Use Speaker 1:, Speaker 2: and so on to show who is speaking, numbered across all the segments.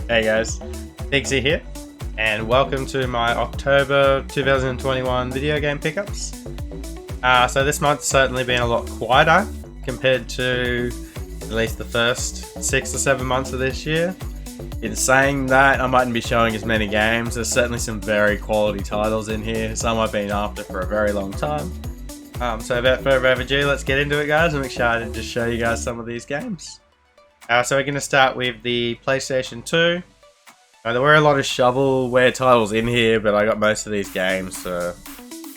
Speaker 1: Hey guys, Pixie here, and welcome to my October 2021 video game pickups. So this month's certainly been a lot quieter compared to at least the first 6 or 7 months of this year. In saying that, I mightn't be showing as many games. There's certainly some very quality titles in here, some I've been after for a very long time. So without further ado, let's get into it guys. I'm excited to show you guys some of these games. So we're going to start with the PlayStation 2. There were a lot of shovelware titles in here, but I got most of these games for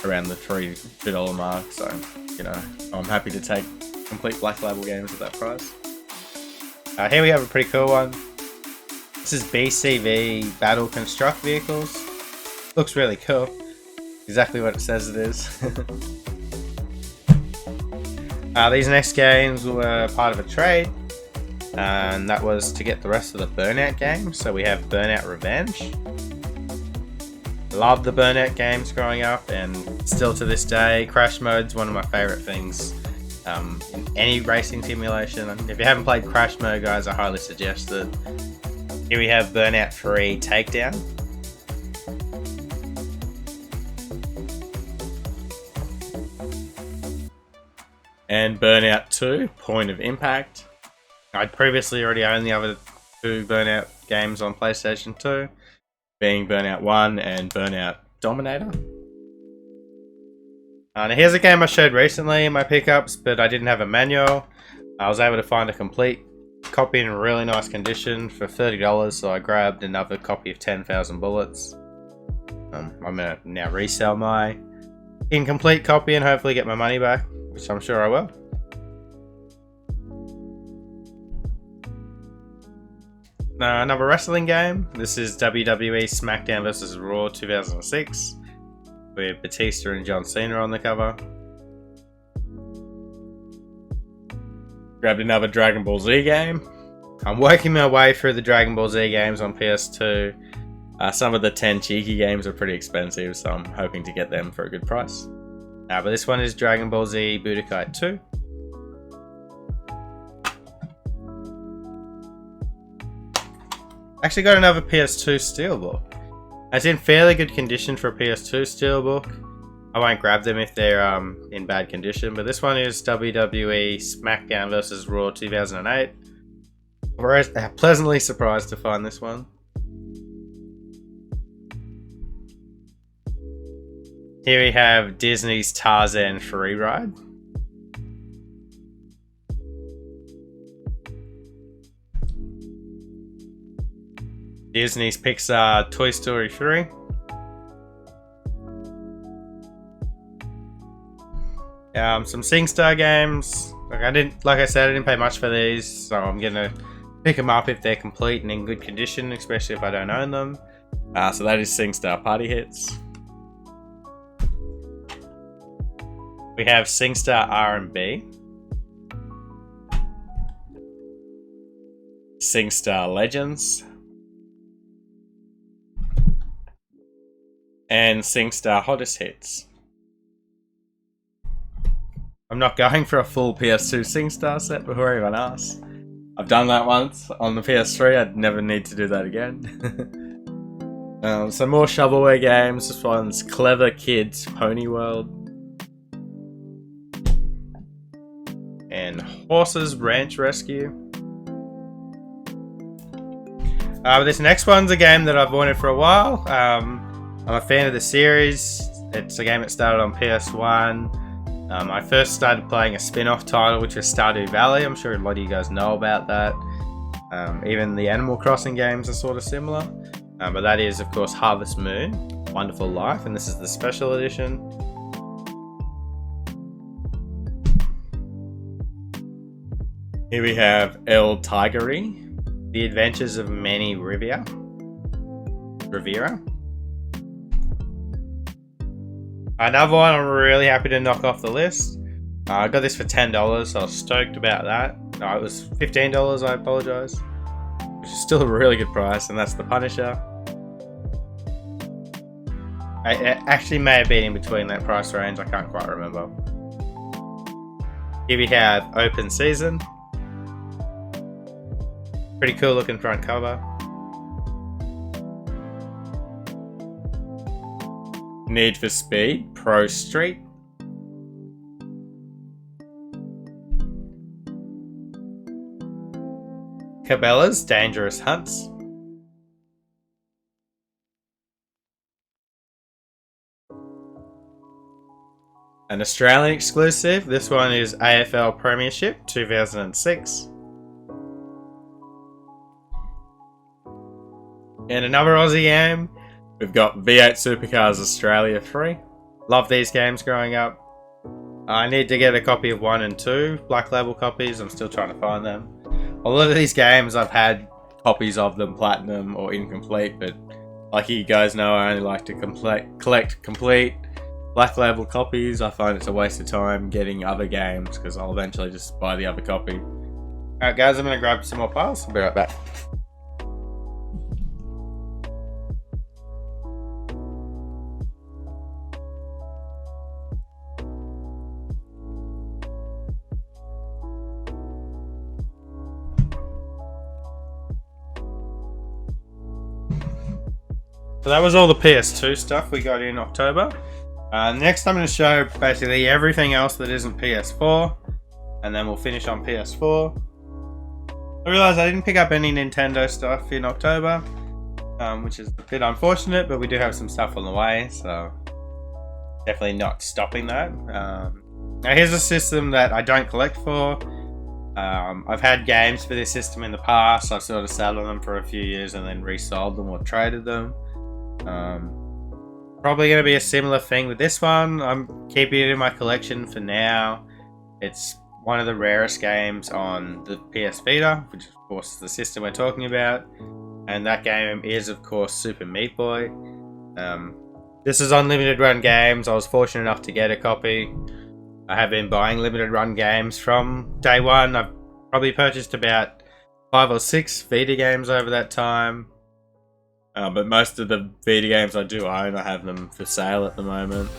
Speaker 1: around the $3 mark, so, you know, I'm happy to take complete Black Label games at that price. Here we have a pretty cool one. This is BCV Battle Construct Vehicles. Looks really cool. Exactly what it says it is. These next games were part of a trade. And that was to get the rest of the Burnout games. So we have Burnout Revenge. Loved the Burnout games growing up, and still to this day, Crash Mode's one of my favourite things in any racing simulation. If you haven't played Crash Mode, guys, I highly suggest it. Here we have Burnout 3 Takedown. And Burnout 2 Point of Impact. I'd previously already owned the other two Burnout games on PlayStation 2, being Burnout 1 and Burnout Dominator. Now here's a game I showed recently in my pickups, but I didn't have a manual. I was able to find a complete copy in really nice condition for $30, so I grabbed another copy of 10,000 Bullets. I'm going to now resell my incomplete copy and hopefully get my money back, which I'm sure I will. Another wrestling game. This is WWE Smackdown vs. Raw 2006 with Batista and John Cena on the cover. Grabbed another Dragon Ball Z game. I'm working my way through the Dragon Ball Z games on PS2. Some of the 10 cheeky games are pretty expensive, so I'm hoping to get them for a good price. But this one is Dragon Ball Z Budokai 2. Actually got another PS2 Steelbook. It's in fairly good condition for a PS2 Steelbook. I won't grab them if they're in bad condition, but this one is WWE Smackdown vs. Raw 2008. I'm pleasantly surprised to find this one. Here we have Disney's Tarzan Free Ride. Disney's Pixar Toy Story 3. Some SingStar games. Like I said, I didn't pay much for these, so I'm gonna pick them up if they're complete and in good condition, especially if I don't own them. So that is SingStar Party Hits. We have SingStar R&B. SingStar Legends. And SingStar Hottest Hits. I'm not going for a full PS2 SingStar set before anyone asks. I've done that once on the PS3, I'd never need to do that again. Some more shovelware games. This one's Clever Kids Pony World. And Horses Ranch Rescue. This next one's a game that I've wanted for a while. I'm a fan of the series. It's a game that started on PS1. I first started playing a spin-off title, which was Stardew Valley. I'm sure a lot of you guys know about that. Even the Animal Crossing games are sort of similar. But that is, of course, Harvest Moon, Wonderful Life, and this is the special edition. Here we have El Tigre, The Adventures of Manny Rivera. Another one I'm really happy to knock off the list. I got this for $10, so I was stoked about that. No, it was $15, I apologise. Which is still a really good price, and that's The Punisher. It actually may have been in between that price range, I can't quite remember. Here we have Open Season. Pretty cool looking front cover. Need for Speed Pro Street. Cabela's Dangerous Hunts. An Australian exclusive. This one is AFL Premiership 2006. And another Aussie game. We've got V8 Supercars Australia 3. Love these games growing up. I need to get a copy of 1 and 2 Black Label copies. I'm still trying to find them. A lot of these games I've had copies of them platinum or incomplete, but like you guys know, I only like to collect complete Black Label copies. I find it's a waste of time getting other games because I'll eventually just buy the other copy. Alright guys, I'm going to grab some more piles. I'll be right back. So that was all the PS2 stuff we got in October. Next I'm going to show basically everything else that isn't PS4. And then we'll finish on PS4. I realised I didn't pick up any Nintendo stuff in October. Which is a bit unfortunate, but we do have some stuff on the way. So definitely not stopping that. Now here's a system that I don't collect for. I've had games for this system in the past. I've sort of sat on them for a few years and then resold them or traded them. Probably going to be a similar thing with this one. I'm keeping it in my collection for now. It's one of the rarest games on the PS Vita, which of course is the system we're talking about. And that game is of course Super Meat Boy. This is on limited run games. I was fortunate enough to get a copy. I have been buying limited run games from day one. I've probably purchased about 5 or 6 Vita games over that time. But most of the Vita games I do own, I have them for sale at the moment.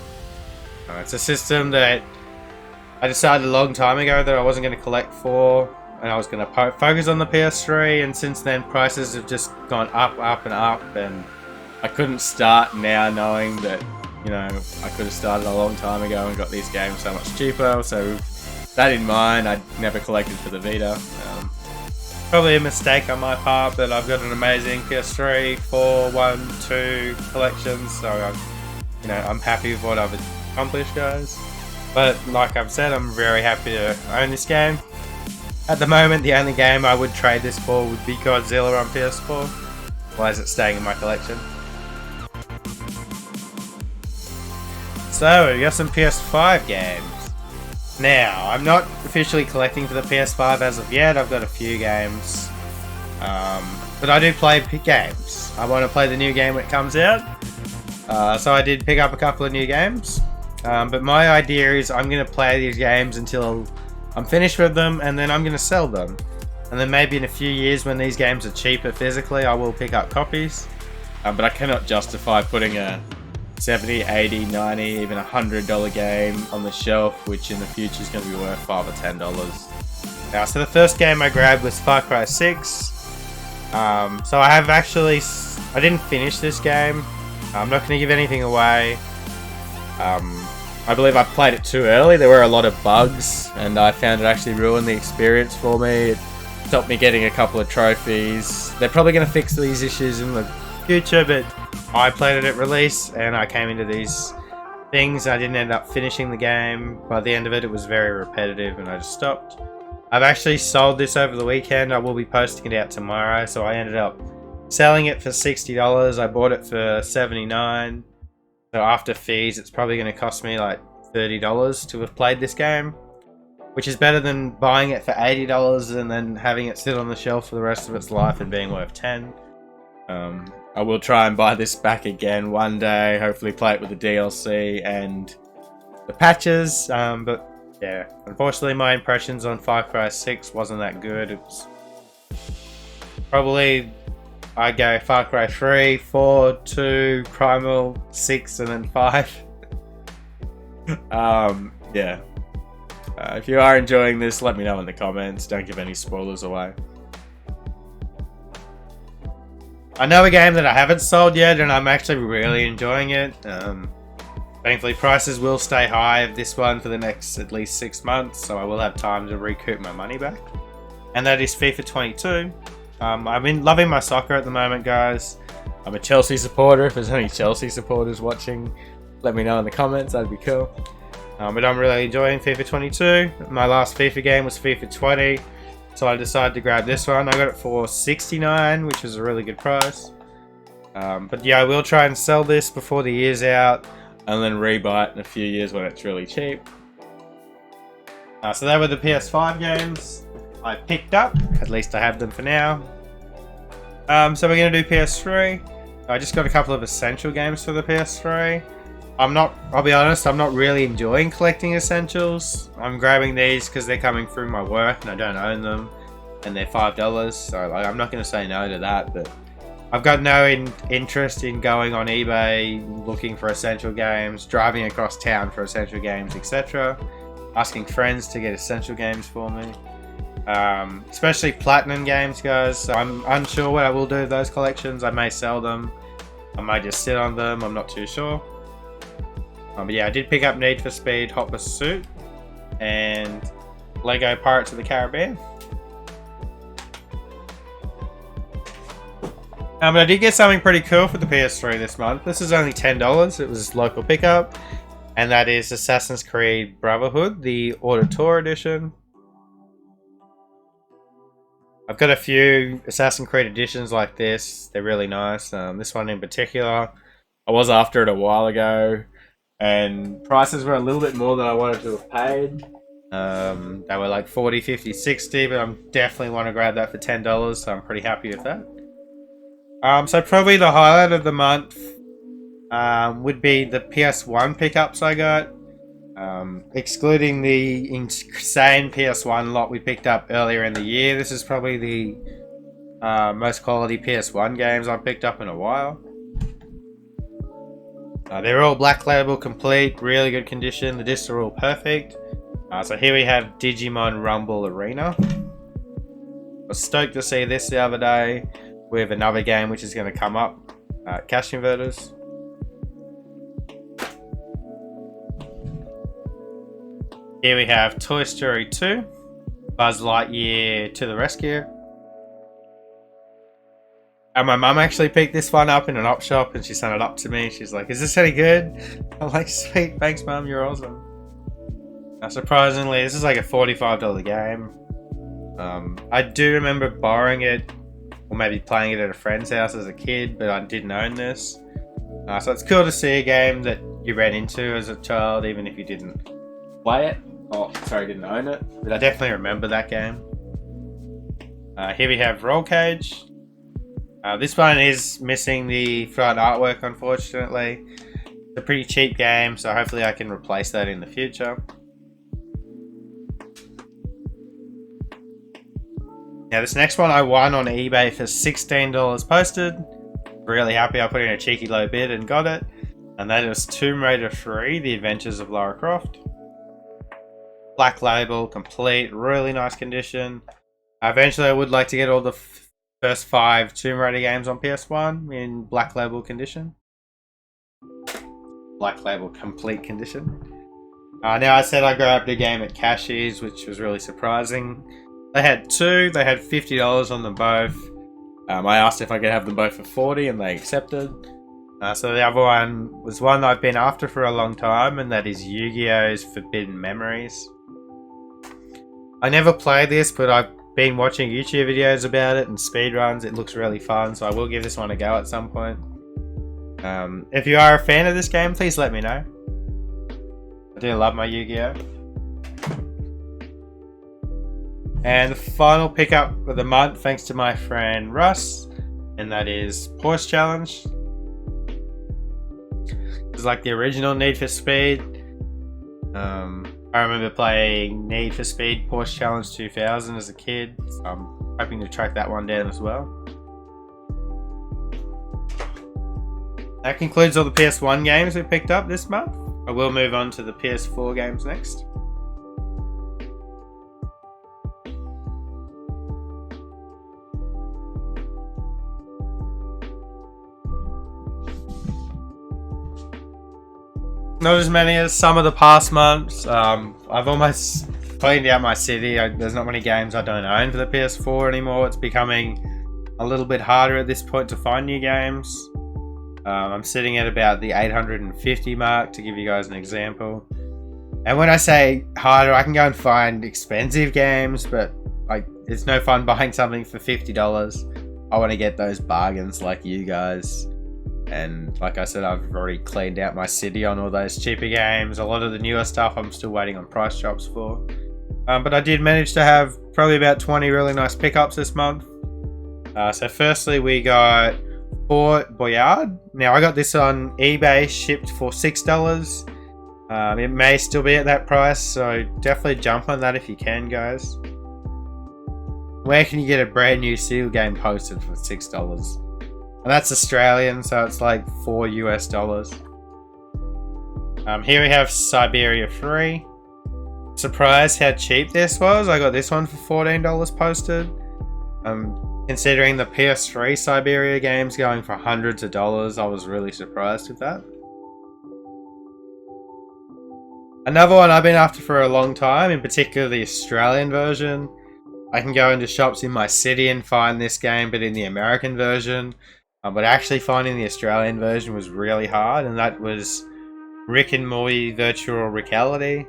Speaker 1: It's a system that I decided a long time ago that I wasn't going to collect for, and I was going to focus on the PS3, and since then prices have just gone up, up and up, and I couldn't start now knowing that, you know, I could have started a long time ago and got these games so much cheaper. So that in mind, I never collected for the Vita. Probably a mistake on my part, but I've got an amazing PS3, 4, 1, 2 collection, so I'm happy with what I've accomplished, guys. But like I've said, I'm very happy to own this game. At the moment, the only game I would trade this for would be Godzilla on PS4. Why is it staying in my collection? So, we got some PS5 games. Now, I'm not officially collecting for the PS5 as of yet. I've got a few games. But I do play games. I want to play the new game when it comes out. So I did pick up a couple of new games. But my idea is I'm going to play these games until I'm finished with them, and then I'm going to sell them. And then maybe in a few years when these games are cheaper physically, I will pick up copies. But I cannot justify putting a $70, $80, $90, even $100 game on the shelf, which in the future is going to be worth $5 or $10. Now, so the first game I grabbed was Far Cry 6. So I didn't finish this game. I'm not going to give anything away. I believe I played it too early. There were a lot of bugs, and I found it actually ruined the experience for me. It stopped me getting a couple of trophies. They're probably going to fix these issues in the future, but I played it at release and I came into these things. I didn't end up finishing the game. By the end of it, it was very repetitive and I just stopped. I've actually sold this over the weekend. I will be posting it out tomorrow, so I ended up selling it for $60. I bought it for $79. So after fees, it's probably going to cost me like $30 to have played this game, which is better than buying it for $80 and then having it sit on the shelf for the rest of its life and being worth $10. I will try and buy this back again one day, hopefully play it with the DLC and the patches, but yeah, unfortunately my impressions on Far Cry 6 wasn't that good. It was probably, I go Far Cry 3, 4, 2, Primal, 6 and then 5. Yeah. If you are enjoying this, let me know in the comments, don't give any spoilers away. I know a game that I haven't sold yet, and I'm actually really enjoying it. Thankfully, prices will stay high of this one for the next at least 6 months, so I will have time to recoup my money back. And that is FIFA 22. I've been loving my soccer at the moment, guys. I'm a Chelsea supporter. If there's any Chelsea supporters watching, let me know in the comments, that'd be cool. But I'm really enjoying FIFA 22. My last FIFA game was FIFA 20, so I decided to grab this one. I got it for $69, which is a really good price. But yeah, I will try and sell this before the year's out, and then rebuy it in a few years when it's really cheap. So they were the PS5 games I picked up. At least I have them for now. So we're going to do PS3. I just got a couple of essential games for the PS3. I'll be honest, I'm not really enjoying collecting essentials. I'm grabbing these because they're coming through my work and I don't own them. And they're $5, so like, I'm not going to say no to that, but I've got no interest in going on eBay, looking for essential games, driving across town for essential games, etc. Asking friends to get essential games for me. Especially platinum games, guys. So I'm unsure what I will do with those collections. I may sell them. I might just sit on them. I'm not too sure. But yeah, I did pick up Need for Speed Hot Pursuit and Lego Pirates of the Caribbean. But I did get something pretty cool for the PS3 this month. This is only $10. It was local pickup. And that is Assassin's Creed Brotherhood, the Auditor Edition. I've got a few Assassin's Creed editions like this. They're really nice. This one in particular, I was after it a while ago. And prices were a little bit more than I wanted to have paid. They were like 40, 50, 60, but I definitely want to grab that for $10, so I'm pretty happy with that. So probably the highlight of the month would be the PS1 pickups I got. Excluding the insane PS1 lot we picked up earlier in the year, this is probably the most quality PS1 games I've picked up in a while. They're all black label complete, really good condition. The discs are all perfect. So here we have Digimon Rumble Arena. I was stoked to see this the other day with another game which is going to come up, Cash Converters. Here we have Toy Story 2, Buzz Lightyear to the Rescue. And my mum actually picked this one up in an op shop and she sent it up to me. She's like, is this any good? I'm like, sweet, thanks mum, you're awesome. Now, surprisingly, this is like a $45 game. I do remember borrowing it, or maybe playing it at a friend's house as a kid, but I didn't own this. So it's cool to see a game that you ran into as a child, even if you didn't play it. Oh, sorry, didn't own it. But I definitely remember that game. Here we have Roll Cage. This one is missing the front artwork, unfortunately. It's a pretty cheap game, so hopefully I can replace that in the future. Now this next one I won on eBay for $16 posted. Really happy I put in a cheeky low bid and got it. And that is Tomb Raider 3, The Adventures of Lara Croft. Black label, complete, really nice condition. Eventually I would like to get all the first 5 Tomb Raider games on PS1 in black label condition. Black label complete condition. Now I said I grabbed a game at Cashies, which was really surprising. They had 2, they had $50 on them both. I asked if I could have them both for $40 and they accepted. So the other one was one I've been after for a long time, and that is Yu-Gi-Oh's Forbidden Memories. I never played this, but I've been watching YouTube videos about it and speedruns. It looks really fun, so I will give this one a go at some point. If you are a fan of this game, please let me know. I do love my Yu-Gi-Oh! And the final pickup of the month, thanks to my friend Russ, and that is Porsche Challenge. It's like the original Need for Speed. I remember playing Need for Speed Porsche Challenge 2000 as a kid, so I'm hoping to track that one down as well. That concludes all the PS1 games we picked up this month. I will move on to the PS4 games next. Not as many as some of the past months. I've almost cleaned out my city. There's not many games I don't own for the PS4 anymore. It's becoming a little bit harder at this point to find new games. I'm sitting at about the 850 mark to give you guys an example. And when I say harder, I can go and find expensive games, but like it's no fun buying something for $50. I want to get those bargains like you guys. And like I said, I've already cleaned out my city on all those cheaper games. A lot of the newer stuff I'm still waiting on price drops for. But I did manage to have probably about 20 really nice pickups this month. So firstly we got Fort Boyard. Now I got this on eBay shipped for $6. It may still be at that price, so definitely jump on that if you can, guys. Where can you get a brand new Seal game posted for $6? And that's Australian, so it's like $4 US. Here we have Siberia 3. Surprised how cheap this was. I got this one for $14 posted. Considering the PS3 Siberia games going for hundreds of dollars, I was really surprised with that. Another one I've been after for a long time, in particular the Australian version. I can go into shops in my city and find this game, but in the American version. But actually finding the Australian version was really hard, and that was Rick and Morty Virtual Reality.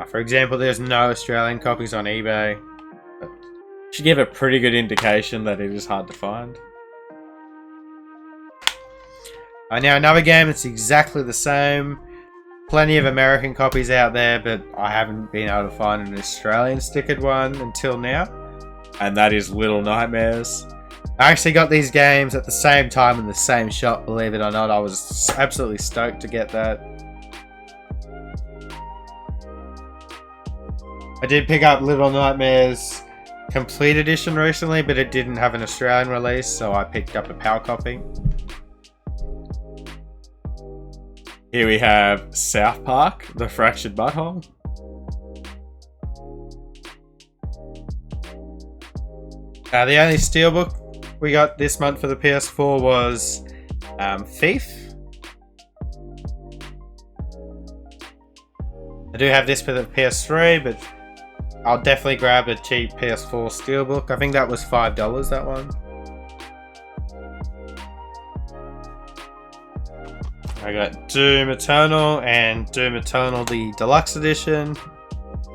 Speaker 1: For example, there's no Australian copies on eBay. But should give a pretty good indication that it is hard to find. Now another game that's exactly the same. Plenty of American copies out there, but I haven't been able to find an Australian stickered one until now. And that is Little Nightmares. I actually got these games at the same time in the same shop, believe it or not. I was absolutely stoked to get that. I did pick up Little Nightmares Complete Edition recently, but it didn't have an Australian release, so I picked up a PAL copy. Here we have South Park, The Fractured Butthole. The only steelbook we got this month for the PS4 was Thief. I do have this for the PS3, but I'll definitely grab a cheap PS4 steelbook. I think that was $5, that one. I got Doom Eternal and Doom Eternal the Deluxe Edition.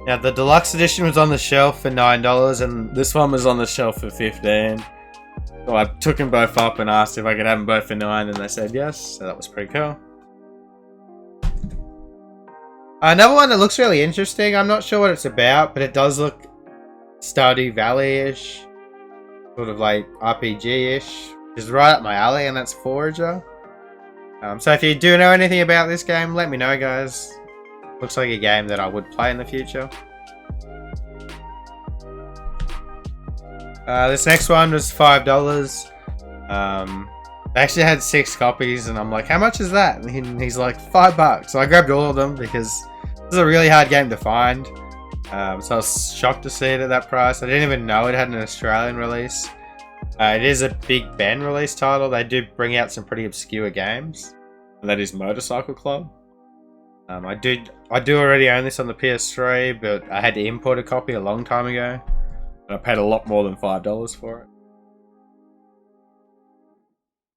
Speaker 1: Now the Deluxe Edition was on the shelf for $9 and this one was on the shelf for $15. So I took them both up and asked if I could have them both for $9 and they said yes, so that was pretty cool. Another one that looks really interesting, I'm not sure what it's about, but it does look Stardew Valley-ish. Sort of like RPG-ish. Which is right up my alley, and that's Forager. So if you do know anything about this game, let me know, guys. Looks like a game that I would play in the future. This next one was $5. I actually had 6 copies, and I'm like, how much is that? And he's like, $5. So I grabbed all of them because this is a really hard game to find. So I was shocked to see it at that price. I didn't even know it had an Australian release. It is a Big Ben release title. They do bring out some pretty obscure games. And that is Motorcycle Club. I do already own this on the PS3, but I had to import a copy a long time ago. And I paid a lot more than $5 for it.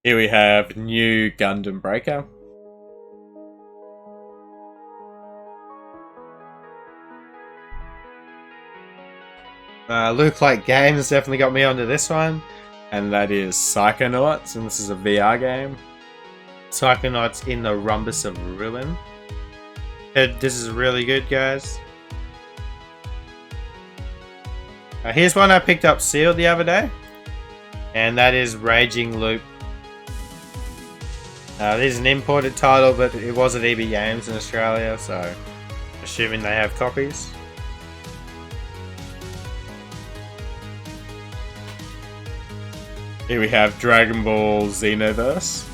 Speaker 1: Here we have New Gundam Breaker. Luke Like Games definitely got me onto this one. And that is Psychonauts, and this is a VR game. Psychonauts in the Rhombus of Ruin. This is really good, guys. Here's one I picked up sealed the other day. And that is Raging Loop. This is an imported title, but it was at EB Games in Australia, so assuming they have copies. Here we have Dragon Ball Xenoverse.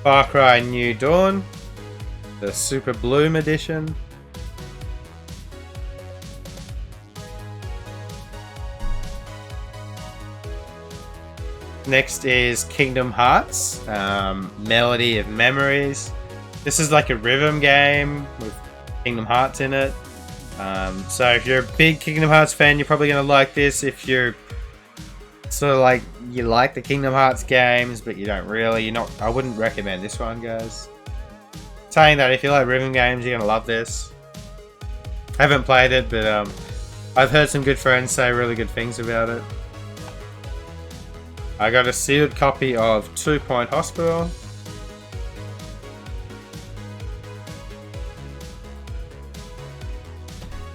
Speaker 1: Far Cry New Dawn, the Super Bloom edition. Next is Kingdom Hearts, Melody of Memories. This is like a rhythm game with Kingdom Hearts in it. So if you're a big Kingdom Hearts fan, you're probably going to like this. If you're sort of like, you like the Kingdom Hearts games, but you don't really, I wouldn't recommend this one, guys. Saying that, if you like rhythm games, you're going to love this. I haven't played it, but I've heard some good friends say really good things about it. I got a sealed copy of 2 Point Hospital.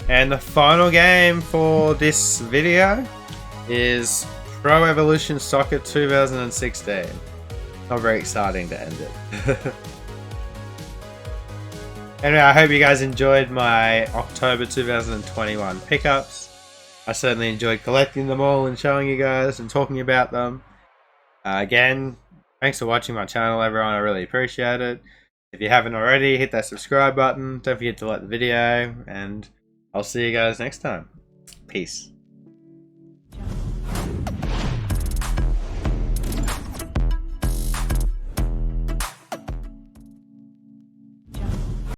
Speaker 1: And the final game for this video is Pro Evolution Soccer 2016. Not very exciting to end it. Anyway, I hope you guys enjoyed my October 2021 pickups. I certainly enjoyed collecting them all and showing you guys and talking about them. Again, thanks for watching my channel, everyone. I really appreciate it. If you haven't already, hit that subscribe button. Don't forget to like the video, and I'll see you guys next time. Peace.